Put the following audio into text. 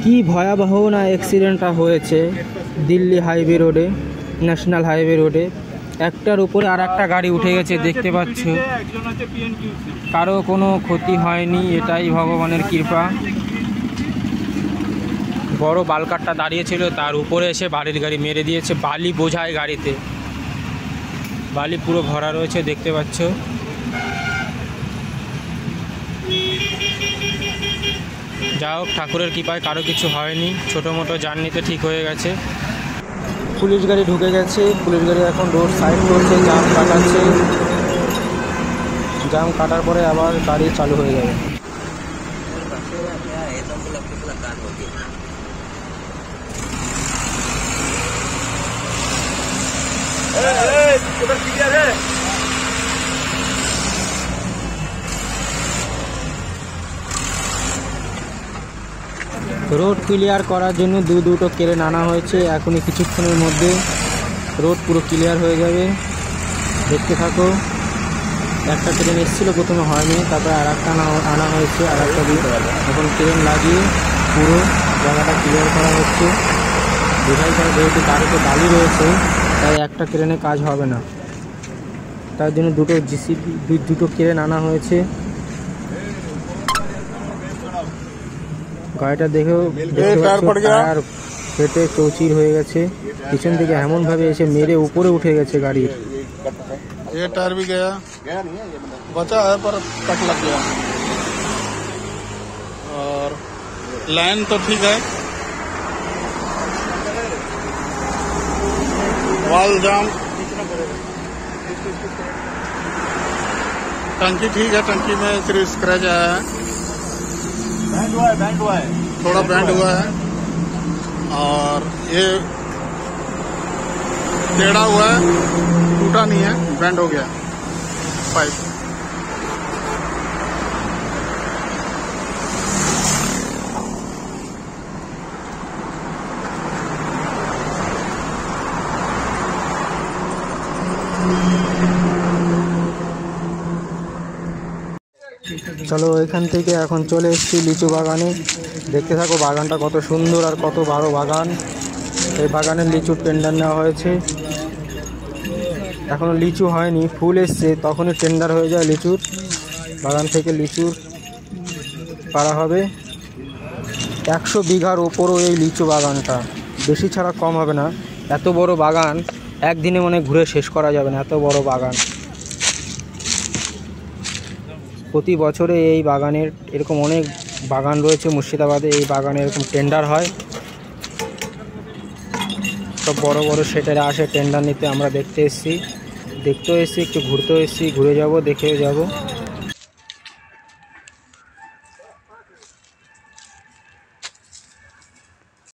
কি ভয়াবহ না অ্যাক্সিডেন্টটা হয়েছে দিল্লি হাইওয়ে রোডে, ন্যাশনাল হাইওয়ে রোডে। একটার উপরে আর একটা গাড়ি উঠে গেছে, দেখতে পাচ্ছ। কারো কোনো ক্ষতি হয়নি, এটাই ভগবানের কৃপা। বড় বালকারটা দাঁড়িয়েছিল, তার উপরে এসে বালির গাড়ি মেরে দিয়েছে। বালি বোঝায় গাড়িতে, বালি পুরো ভরা রয়েছে, দেখতে পাচ্ছ। যা হোক, ঠাকুরের কৃপায় কারো কিছু হয়নি, ছোটো মোটো জার্নিতে ঠিক হয়ে গেছে। পুলিশ গাড়ি ঢুকে গেছে, পুলিশ গাড়ি এখন রোড সাইড করছে, জাম কাটাচ্ছে। জাম কাটার পরে আবার গাড়ি চালু হয়ে যাবে। রোড ক্লিয়ার করার জন্য দুটো ক্রেন আনা হয়েছে। এখনই কিছুক্ষণের মধ্যে রোড পুরো ক্লিয়ার হয়ে যাবে, দেখতে থাকো। একটা ক্রেন এসেছিলো, প্রথমে হয়নি, তারপরে আর একটা আনা হয়েছে, আর একটা দিয়ে এখন ক্রেন লাগিয়ে পুরো জায়গাটা ক্লিয়ার করা হচ্ছে। বোঝাই যায় যেহেতু গাড়িতে বালি রয়েছে, তাই একটা ক্রেনে কাজ হবে না, তার জন্য দুটো ক্রেন আনা হয়েছে। গাড়িটা দেখেও টায়ার ফেটে চৌচির হয়ে গেছে, পিছন থেকে এমন ভাবে এসে মেরে উপরে উঠে গেছে গাড়ির। ये टायर भी गया बचा है पर कट लग गया। और लाइन तो ठीक है, वॉल जाम, टंकी ठीक है, टंकी में सिर्फ स्क्रैच आया है, बैंड हुआ है, थोड़ा बैंड हुआ है। और ये टेढ़ा हुआ है, टूटा नहीं है, बैंड हो गया पाइप। চলো, এখান থেকে এখন চলে এসেছি লিচু বাগানে। দেখতে থাকো বাগানটা কত সুন্দর আর কত বড় বাগান। এই বাগানের লিচুর টেন্ডার নেওয়া হয়েছে। এখনও লিচু হয়নি, ফুল এসছে, তখনই টেন্ডার হয়ে যায় লিচুর। বাগান থেকে লিচুর পাড়া হবে। 100 বিঘার ওপরও এই লিচু বাগানটা, বেশি ছাড়া কম হবে না। এত বড় বাগান একদিনে মনে ঘুরে শেষ করা যাবে না, এত বড় বাগান। প্রতি বছরে এই বাগানের এরকম অনেক বাগান রয়েছে মুর্শিদাবাদে, এই বাগানে এরকম টেন্ডার হয়। সব বড় বড় সেটেরা আসে টেন্ডার নিতে। আমরা দেখতেও এসেছি, একটু ঘুরতেও এসেছি, ঘুরে যাব, দেখেও যাব।